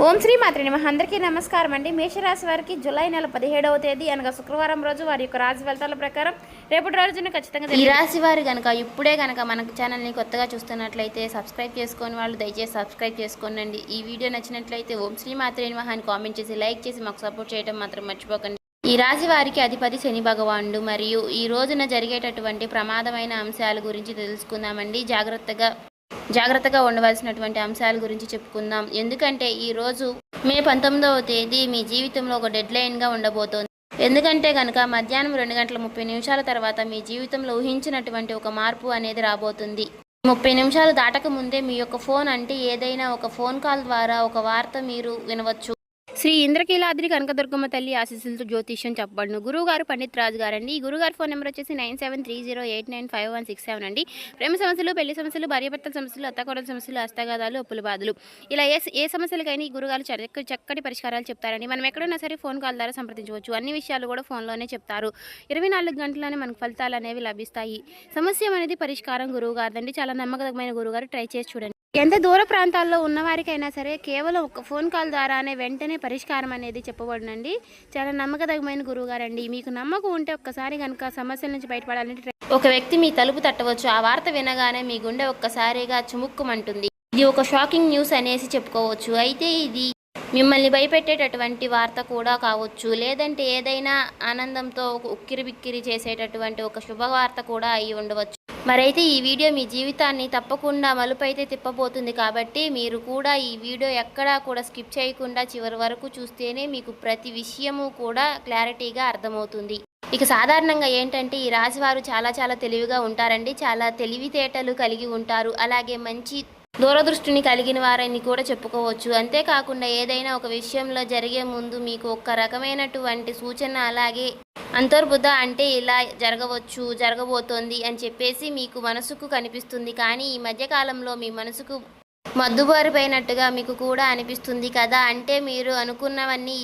ఓం శ్రీ మాత్రే నమః. అందరికీ నమస్కారం అండి. మేషరాశి వారికి జూలై నెల 17వ తేదీ అనగా శుక్రవారం రోజు వారి యొక్క రాశి ఫలితాల ప్రకారం రేపటి రోజున ఖచ్చితంగా ఈ రాశి వారి కనుక ఇప్పుడే కనుక మన ఛానల్ని కొత్తగా చూస్తున్నట్లయితే సబ్స్క్రైబ్ చేసుకొని వాళ్ళు దయచేసి సబ్స్క్రైబ్ చేసుకోండి. ఈ వీడియో నచ్చినట్లయితే ఓం శ్రీ మాత్రే నమః అని కామెంట్ చేసి లైక్ చేసి మాకు సపోర్ట్ చేయడం మాత్రం మర్చిపోకండి. ఈ రాశి వారికి అధిపతి శని భగవానుడు మరియు ఈ రోజున జరిగేటటువంటి ప్రమాదమైన అంశాల గురించి తెలుసుకుందామండి. జాగ్రత్తగా ఉండవలసినటువంటి అంశాల గురించి చెప్పుకుందాం. ఎందుకంటే ఈరోజు మే 19వ తేదీ మీ జీవితంలో ఒక డెడ్ లైన్గా ఉండబోతోంది. ఎందుకంటే కనుక మధ్యాహ్నం 2:30 తర్వాత మీ జీవితంలో ఊహించినటువంటి ఒక మార్పు అనేది రాబోతుంది. 30 నిమిషాలు దాటక ముందే మీ యొక్క ఫోన్ అంటే ఏదైనా ఒక ఫోన్ కాల్ ద్వారా ఒక వార్త మీరు వినవచ్చు. శ్రీ ఇంద్రకీలాద్రి కనకదుర్గమ్మ తల్లి ఆశీస్సులతో జ్యోతిష్యం చెప్పబడును. గురువుగారు పండిత్ రాజు గారండి. ఈ గురుగారి ఫోన్ నెంబర్ వచ్చేసి 9730895167 అండి. ప్రేమ సమస్యలు, పెళ్లి సమస్యలు, భార్యాభర్తల సమస్యలు, అత్తకోడల సమస్యలు, హస్తగాదాలు, అప్పుల బాధలు ఇలా ఏ సమస్యలకైనా ఈ గురుగారు చక్కటి పరిష్కారాలు చెప్తారండి. మనం ఎక్కడైనా సరే ఫోన్ కాల్ ద్వారా సంప్రదించవచ్చు. అన్ని విషయాలు కూడా ఫోన్లోనే చెప్తారు. 24 గంటల్లోనే మనకు ఫలితాలు అనేవి లభిస్తాయి. సమస్య అనేది పరిష్కారం గురువుగారిదండి. చాలా నమ్మకమైన గురుగారు. ట్రై చేసి చూడండి. ఎంత దూర ప్రాంతాల్లో ఉన్నవారికైనా సరే కేవలం ఒక ఫోన్ కాల్ ద్వారానే వెంటనే పరిష్కారం అనేది చెప్పబడునండి. చాలా నమ్మకమైన గురువుగారండి. మీకు నమ్మకం ఉంటే ఒక్కసారి కనుక సమస్యల నుంచి బయటపడాలంటే ఒక వ్యక్తి మీ తలుపు తట్టవచ్చు. ఆ వార్త వినగానే మీ గుండె ఒక్కసారిగా చుముక్కుమంటుంది. ఇది ఒక షాకింగ్ న్యూస్ అనేసి చెప్పుకోవచ్చు. అయితే ఇది మిమ్మల్ని భయపెట్టేటటువంటి వార్త కూడా కావచ్చు, లేదంటే ఏదైనా ఆనందంతో ఉక్కిరిబిక్కిరి చేసేటటువంటి ఒక శుభవార్త కూడా అయి ఉండవచ్చు. మరైతే ఈ వీడియో మీ జీవితాన్ని తప్పకుండా మలుపైతే తిప్పబోతుంది. కాబట్టి మీరు కూడా ఈ వీడియో ఎక్కడా కూడా స్కిప్ చేయకుండా చివరి వరకు చూస్తేనే మీకు ప్రతి విషయము కూడా క్లారిటీగా అర్థమవుతుంది. ఇక సాధారణంగా ఏంటంటే ఈ రాశివారు చాలా తెలివిగా ఉంటారండి. చాలా తెలివితేటలు కలిగి ఉంటారు. అలాగే మంచి దూరదృష్టిని కలిగిన వారని కూడా చెప్పుకోవచ్చు. అంతేకాకుండా ఏదైనా ఒక విషయంలో జరిగే ముందు మీకు ఒక రకమైనటువంటి సూచన, అలాగే అంతర్బుద్ధ అంటే ఇలా జరగబోతోంది అని చెప్పేసి మీకు మనసుకు కనిపిస్తుంది. కానీ ఈ మధ్యకాలంలో మీ మనసుకు మద్దుబారిపోయినట్టుగా మీకు కూడా అనిపిస్తుంది కదా. అంటే మీరు అనుకున్నవన్నీ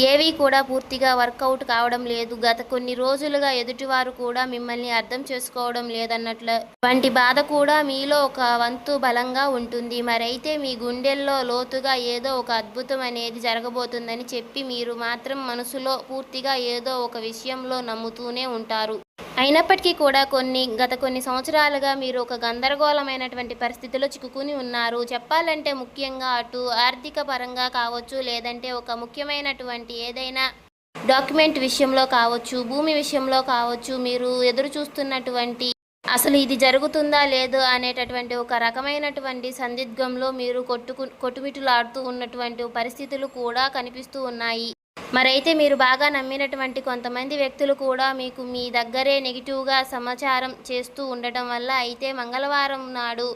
ఏవి కూడా పూర్తిగా వర్కౌట్ కావడం లేదు. గత కొన్ని రోజులుగా ఎదుటివారు కూడా మిమ్మల్ని అర్థం చేసుకోవడం లేదన్నట్లు వంటి బాధ కూడా మీలో ఒక వంతు బలంగా ఉంటుంది. మరైతే మీ గుండెల్లో లోతుగా ఏదో ఒక అద్భుతం అనేది జరగబోతుందని చెప్పి మీరు మాత్రం మనసులో పూర్తిగా ఏదో ఒక విషయంలో నమ్ముతూనే ఉంటారు. అయినప్పటికీ కూడా గత కొన్ని సంవత్సరాలుగా మీరు ఒక గందరగోళమైనటువంటి పరిస్థితిలో చిక్కుకుని ఉన్నారు. చెప్పాలంటే ముఖ్యంగా అటు ఆర్థిక పరంగా కావచ్చు, లేదంటే ఒక ముఖ్యమైనటువంటి ఏదైనా డాక్యుమెంట్ విషయంలో కావచ్చు, భూమి విషయంలో కావచ్చు, మీరు ఎదురు చూస్తున్నటువంటి అసలు ఇది జరుగుతుందా లేదు అనేటటువంటి ఒక రకమైనటువంటి సందిగ్ధంలో మీరు కొట్టుమిటులాడుతూ ఉన్నటువంటి పరిస్థితులు కూడా కనిపిస్తూ ఉన్నాయి. మరైతే మీరు బాగా నమ్మినటువంటి కొంతమంది వ్యక్తులు కూడా మీకు మీ దగ్గరే నెగిటివ్గా సమాచారం చేస్తూ ఉండటం వల్ల అయితే మంగళవారం నాడు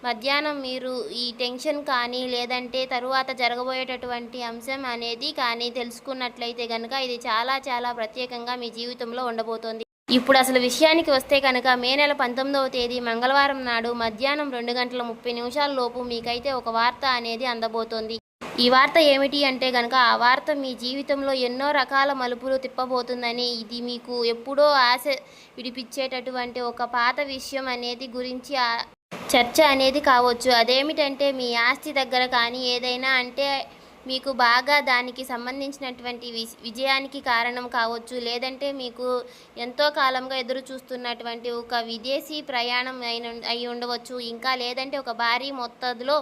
మధ్యాహ్నం మీరు ఈ టెన్షన్ కానీ, లేదంటే తరువాత జరగబోయేటటువంటి అంశం అనేది కానీ తెలుసుకున్నట్లయితే కనుక ఇది చాలా ప్రత్యేకంగా మీ జీవితంలో ఉండబోతోంది. ఇప్పుడు అసలు విషయానికి వస్తే కనుక మే నెల 19వ తేదీ మంగళవారం నాడు మధ్యాహ్నం 2:30 లోపు మీకైతే ఒక వార్త అనేది అందబోతోంది. ఈ వార్త ఏమిటి అంటే కనుక ఆ వార్త మీ జీవితంలో ఎన్నో రకాల మలుపులు తిప్పబోతుందని, ఇది మీకు ఎప్పుడో ఆశ విడిపించేటటువంటి ఒక పాత విషయం అనేది గురించి చర్చ అనేది కావచ్చు. అదేమిటంటే మీ ఆస్తి దగ్గర కానీ ఏదైనా అంటే మీకు బాగా దానికి సంబంధించినటువంటి విజయానికి కారణం కావచ్చు, లేదంటే మీకు ఎంతో కాలంగా ఎదురు చూస్తున్నటువంటి ఒక విదేశీ ప్రయాణం అయి ఉండవచ్చు, ఇంకా లేదంటే ఒక భారీ మొత్తంలో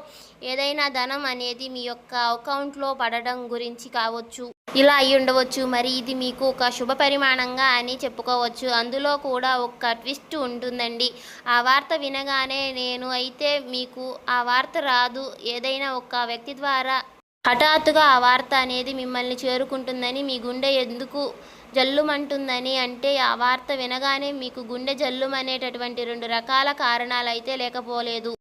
ఏదైనా ధనం అనేది మీ యొక్క అకౌంట్లో పడడం గురించి కావచ్చు, ఇలా అయి ఉండవచ్చు. మరి ఇది మీకు ఒక శుభ పరిమాణంగా అని చెప్పుకోవచ్చు. అందులో కూడా ఒక ట్విస్ట్ ఉంటుందండి. ఆ వార్త వినగానే నేను అయితే మీకు ఆ వార్త రాదు, ఏదైనా ఒక వ్యక్తి ద్వారా హఠాత్తుగా ఆ వార్త అనేది మిమ్మల్ని చేరుకుంటుందని, మీ గుండె ఎందుకు జల్లుమంటుందని, అంటే ఆ వార్త వినగానే మీకు గుండె జల్లుమనేటటువంటి 2 రకాల కారణాలు అయితే లేకపోలేదు.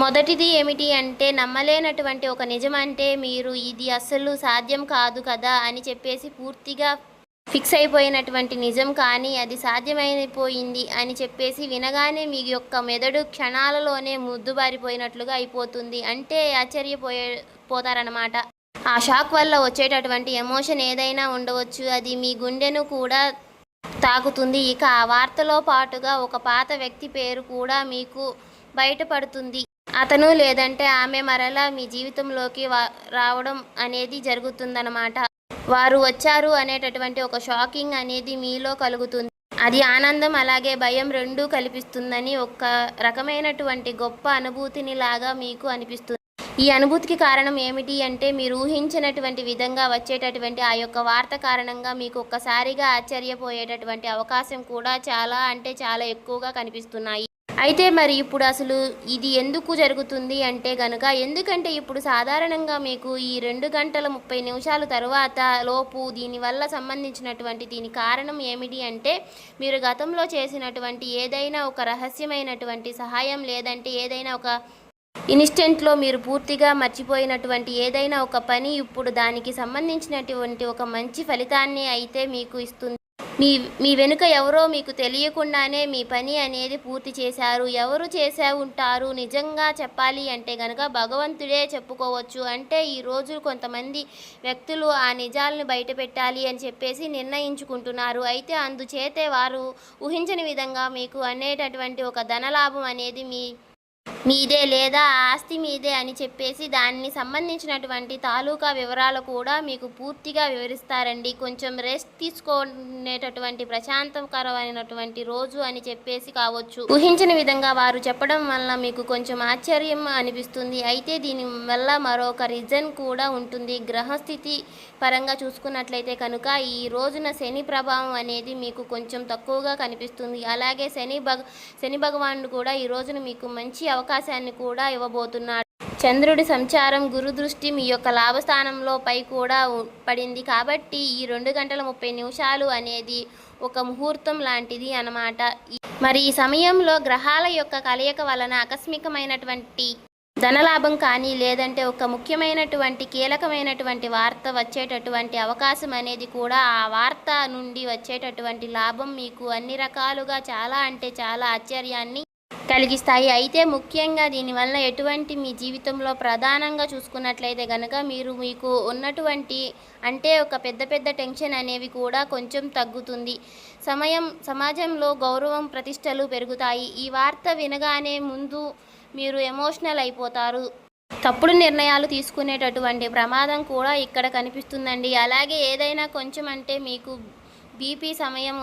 మొదటిది ఏమిటి అంటే నమ్మలేనటువంటి ఒక నిజం. అంటే మీరు ఇది అస్సలు సాధ్యం కాదు కదా అని చెప్పేసి పూర్తిగా ఫిక్స్ అయిపోయినటువంటి నిజం, కానీ అది సాధ్యమైపోయింది అని చెప్పేసి వినగానే మీ యొక్క మెదడు క్షణాలలోనే ముద్దుబారిపోయినట్లుగా అయిపోతుంది. అంటే పోతారన్నమాట. ఆ షాక్ వల్ల వచ్చేటటువంటి ఎమోషన్ ఏదైనా ఉండవచ్చు, అది మీ గుండెను కూడా తాకుతుంది. ఇక ఆ వార్తలో పాటుగా ఒక పాత వ్యక్తి పేరు కూడా మీకు బయటపడుతుంది. అతను లేదంటే ఆమె మరలా మీ జీవితంలోకి రావడం అనేది జరుగుతుందన్నమాట. వారు వచ్చారు అనేటటువంటి ఒక షాకింగ్ అనేది మీలో కలుగుతుంది. అది ఆనందం అలాగే భయం రెండూ కల్పిస్తుందని ఒక రకమైనటువంటి గొప్ప అనుభూతిని లాగా మీకు అనిపిస్తుంది. ఈ అనుభూతికి కారణం ఏమిటి అంటే మీరు ఊహించినటువంటి విధంగా వచ్చేటటువంటి ఆ యొక్క వార్త కారణంగా మీకు ఒక్కసారిగా ఆశ్చర్యపోయేటటువంటి అవకాశం కూడా చాలా అంటే చాలా ఎక్కువగా కనిపిస్తున్నాయి. అయితే మరి ఇప్పుడు అసలు ఇది ఎందుకు జరుగుతుంది అంటే గనుక ఎందుకంటే ఇప్పుడు సాధారణంగా మీకు ఈ 2 గంటల 30 నిమిషాల తరువాత లోపు దీనివల్ల సంబంధించినటువంటి దీని కారణం ఏమిటి అంటే మీరు గతంలో చేసినటువంటి ఏదైనా ఒక రహస్యమైనటువంటి సహాయం లేదంటే ఏదైనా ఒక ఇన్స్టెంట్లో మీరు పూర్తిగా మర్చిపోయినటువంటి ఏదైనా ఒక పని ఇప్పుడు దానికి సంబంధించినటువంటి ఒక మంచి ఫలితాన్ని అయితే మీకు ఇస్తుంది. మీ మీ వెనుక ఎవరో మీకు తెలియకుండానే మీ పని అనేది పూర్తి చేశారు. ఎవరు చేసే ఉంటారు నిజంగా చెప్పాలి అంటే గనక భగవంతుడే చెప్పుకోవచ్చు. అంటే ఈరోజు కొంతమంది వ్యక్తులు ఆ నిజాలను బయటపెట్టాలి అని చెప్పేసి నిర్ణయించుకుంటున్నారు. అయితే అందుచేతే వారు ఊహించని విధంగా మీకు అనేటటువంటి ఒక ధనలాభం అనేది మీదే లేదా ఆస్తి మీదే అని చెప్పేసి దాన్ని సంబంధించినటువంటి తాలూకా వివరాలు కూడా మీకు పూర్తిగా వివరిస్తారండి. కొంచెం రెస్ట్ తీసుకునేటటువంటి ప్రశాంతకరమైనటువంటి రోజు అని చెప్పేసి కావచ్చు. ఊహించని విధంగా వారు చెప్పడం వల్ల మీకు కొంచెం ఆశ్చర్యం అనిపిస్తుంది. అయితే దీనివల్ల మరొక రీజన్ కూడా ఉంటుంది. గ్రహస్థితి పరంగా చూసుకున్నట్లయితే కనుక ఈ రోజున శని ప్రభావం అనేది మీకు కొంచెం తక్కువగా కనిపిస్తుంది. అలాగే శని భగవానుడు కూడా ఈ రోజున మీకు మంచి అవకాశాన్ని కూడా ఇవ్వబోతున్నాడు. చంద్రుడి సంచారం గురు దృష్టి మీ యొక్క లాభస్థానంలో పై కూడా పడింది కాబట్టి ఈ 2 గంటల 30 నిమిషాలు అనేది ఒక ముహూర్తం లాంటిది అన్నమాట. మరి ఈ సమయంలో గ్రహాల యొక్క కలయిక వలన ఆకస్మికమైనటువంటి ధనలాభం కానీ లేదంటే ఒక ముఖ్యమైనటువంటి కీలకమైనటువంటి వార్త వచ్చేటటువంటి అవకాశం అనేది కూడా ఆ వార్త నుండి వచ్చేటటువంటి లాభం మీకు అన్ని రకాలుగా చాలా అంటే చాలా ఆశ్చర్యాన్ని కలిగిస్తాయి. అయితే ముఖ్యంగా దీనివల్ల ఎటువంటి మీ జీవితంలో ప్రధానంగా చూసుకున్నట్లయితే కనుక మీకు ఉన్నటువంటి అంటే ఒక పెద్ద టెన్షన్ అనేవి కూడా కొంచెం తగ్గుతుంది. సమాజంలో గౌరవం ప్రతిష్టలు పెరుగుతాయి. ఈ వార్త వినగానే ముందు మీరు ఎమోషనల్ అయిపోతారు. తప్పుడు నిర్ణయాలు తీసుకునేటటువంటి ప్రమాదం కూడా ఇక్కడ కనిపిస్తుందండి. అలాగే ఏదైనా కొంచెం అంటే మీకు బీపీ సమయం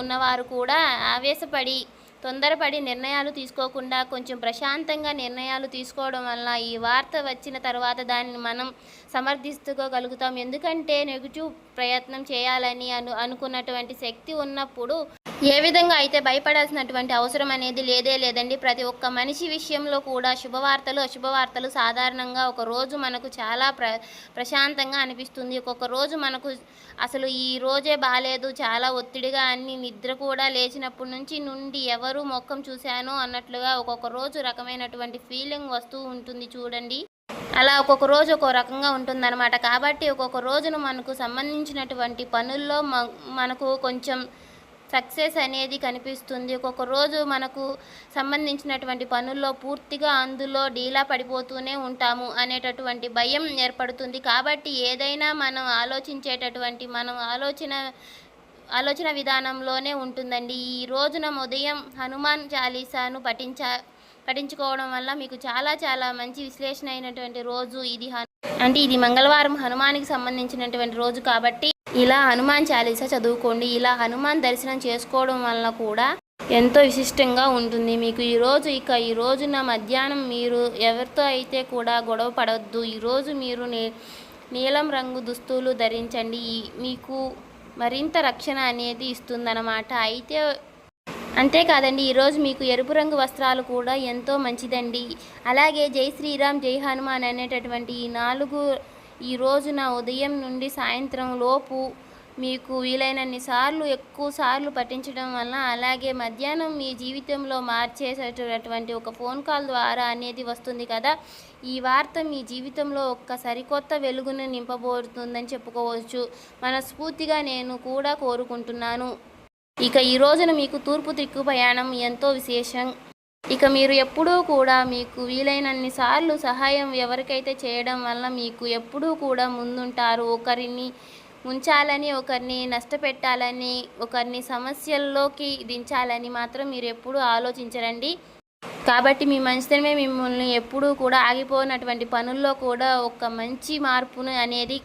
ఉన్నవారు కూడా ఆవేశపడి తొందరపడి నిర్ణయాలు తీసుకోకుండా కొంచెం ప్రశాంతంగా నిర్ణయాలు తీసుకోవడం వల్ల ఈ వార్త వచ్చిన తర్వాత దాన్ని మనం సమర్థించుకోగలుగుతాం. ఎందుకంటే నెగిటివ్ ప్రయత్నం చేయాలని అనుకున్నటువంటి శక్తి ఉన్నప్పుడు ఏ విధంగా అయితే భయపడాల్సినటువంటి అవసరం అనేది లేదండి. ప్రతి ఒక్క మనిషి విషయంలో కూడా శుభవార్తలు అశుభవార్తలు సాధారణంగా ఒక రోజు మనకు చాలా ప్రశాంతంగా అనిపిస్తుంది. ఒక్కొక్క రోజు మనకు అసలు ఈ రోజే బాలేదు, చాలా ఒత్తిడిగా అన్ని నిద్ర కూడా లేచినప్పటి నుండి ఎవరు ముఖం చూశాను అన్నట్లుగా ఒక్కొక్క రోజు రకమైనటువంటి ఫీలింగ్ వస్తూ ఉంటుంది చూడండి. అలా ఒక్కొక్క రోజు ఒక్కో రకంగా ఉంటుందన్నమాట. కాబట్టి ఒక్కొక్క రోజును మనకు సంబంధించినటువంటి పనుల్లో మనకు కొంచెం సక్సెస్ అనేది కనిపిస్తుంది. ఒక్కొక్క రోజు మనకు సంబంధించినటువంటి పనుల్లో పూర్తిగా అందులో డీలా పడిపోతూనే ఉంటాము అనేటటువంటి భయం ఏర్పడుతుంది. కాబట్టి ఏదైనా మనం ఆలోచన విధానంలోనే ఉంటుందండి. ఈ రోజున ఉదయం హనుమాన్ చాలీసాను పఠించుకోవడం వల్ల మీకు చాలా చాలా మంచి విశ్లేషణ అయినటువంటి రోజు ఇది. ఇది మంగళవారం హనుమానికి సంబంధించినటువంటి రోజు కాబట్టి ఇలా హనుమాన్ చాలీసా చదువుకోండి. ఇలా హనుమాన్ దర్శనం చేసుకోవడం వల్ల కూడా ఎంతో విశిష్టంగా ఉంటుంది మీకు. ఈ రోజున మధ్యాహ్నం మీరు ఎవరితో అయితే కూడా గొడవ పడవద్దు. ఈరోజు మీరు నీలం రంగు దుస్తులు ధరించండి. మీకు మరింత రక్షణ అనేది ఇస్తుందన్నమాట. అంతేకాదండి ఈరోజు మీకు ఎరుపు రంగు వస్త్రాలు కూడా ఎంతో మంచిదండి. అలాగే జై శ్రీరామ్ జై హనుమాన్ అనేటటువంటి ఈ రోజున ఉదయం నుండి సాయంత్రం లోపు మీకు వీలైనన్ని సార్లు ఎక్కువ సార్లు పఠించడం వల్ల అలాగే మధ్యాహ్నం మీ జీవితంలో మార్చేసేటటువంటి ఒక ఫోన్ కాల్ ద్వారా అనేది వస్తుంది కదా. ఈ వార్త మీ జీవితంలో ఒక సరికొత్త వెలుగును నింపబోతుందని చెప్పుకోవచ్చు. మనస్ఫూర్తిగా నేను కూడా కోరుకుంటున్నాను. ఈ రోజున మీకు తూర్పు దిక్కు ప్రయాణం ఎంతో విశేషం. మీరు ఎప్పుడూ కూడా మీకు వీలైనన్ని సార్లు సహాయం ఎవరికైతే చేయడం వల్ల మీకు ఎప్పుడూ కూడా ముందుంటారు. ఒకరిని ఉంచాలని, ఒకరిని నష్టపెట్టాలని, ఒకరిని సమస్యల్లోకి దించాలని మాత్రం మీరు ఎప్పుడూ ఆలోచించరండి. కాబట్టి మీ మంచితనమే మిమ్మల్ని ఎప్పుడూ కూడా ఆగిపోయినటువంటి పనుల్లో కూడా ఒక మంచి మార్పును అనేది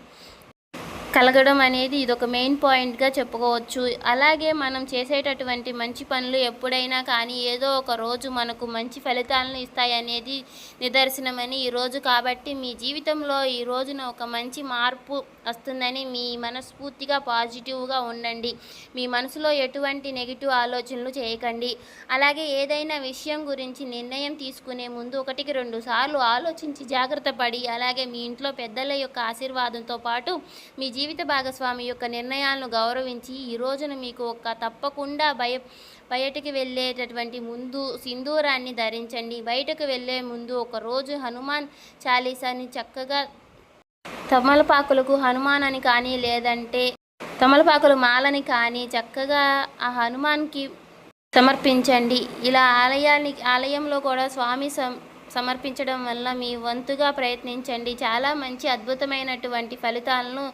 కలగడం అనేది ఇదొక మెయిన్ పాయింట్గా చెప్పుకోవచ్చు. అలాగే మనం చేసేటటువంటి మంచి పనులు ఎప్పుడైనా కానీ ఏదో ఒక రోజు మనకు మంచి ఫలితాలను ఇస్తాయనేది నిదర్శనమని ఈరోజు. కాబట్టి మీ జీవితంలో ఈ రోజున ఒక మంచి మార్పు వస్తుందని మీ మనస్ఫూర్తిగా పాజిటివ్గా ఉండండి. మీ మనసులో ఎటువంటి నెగిటివ్ ఆలోచనలు చేయకండి. అలాగే ఏదైనా విషయం గురించి నిర్ణయం తీసుకునే ముందు 1-2 సార్లు ఆలోచించి జాగ్రత్త పడి, అలాగే మీ ఇంట్లో పెద్దల యొక్క ఆశీర్వాదంతో పాటు మీ జీవిత భాగస్వామి యొక్క నిర్ణయాలను గౌరవించి ఈ రోజున మీకు తప్పకుండా బయటికి వెళ్ళేటటువంటి ముందు సింధూరాన్ని ధరించండి. బయటకు వెళ్ళే ముందు ఒకరోజు హనుమాన్ చాలీసాని చక్కగా తమలపాకులకు హనుమాన్ అని కానీ లేదంటే తమలపాకుల మాలని కానీ చక్కగా ఆ హనుమాన్కి సమర్పించండి. ఇలా ఆలయంలో కూడా స్వామి సమర్పించడం వల్ల మీ వంతుగా ప్రయత్నించండి. చాలా మంచి అద్భుతమైనటువంటి ఫలితాలను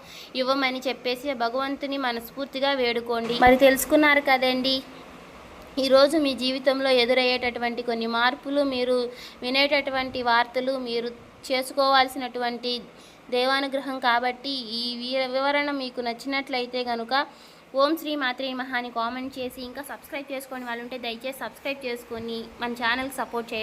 ఇవ్వమని చెప్పేసి భగవంతుని మనస్ఫూర్తిగా వేడుకోండి. మరి తెలుసుకున్నారు కదండి, ఈరోజు మీ జీవితంలో ఎదురయ్యేటటువంటి కొన్ని మార్పులు, మీరు వినేటటువంటి వార్తలు, మీరు చేసుకోవాల్సినటువంటి దైవానుగ్రహం. కాబట్టి ఈ వివరణ మీకు నచ్చినట్లయితే కనుక ఓం శ్రీ మాత్రే నమః అని కామెంట్ చేసి, ఇంకా సబ్స్క్రైబ్ చేసుకొని వాళ్ళు ఉంటే దయచేసి సబ్స్క్రైబ్ చేసుకొని మన ఛానల్కి సపోర్ట్ చేయండి.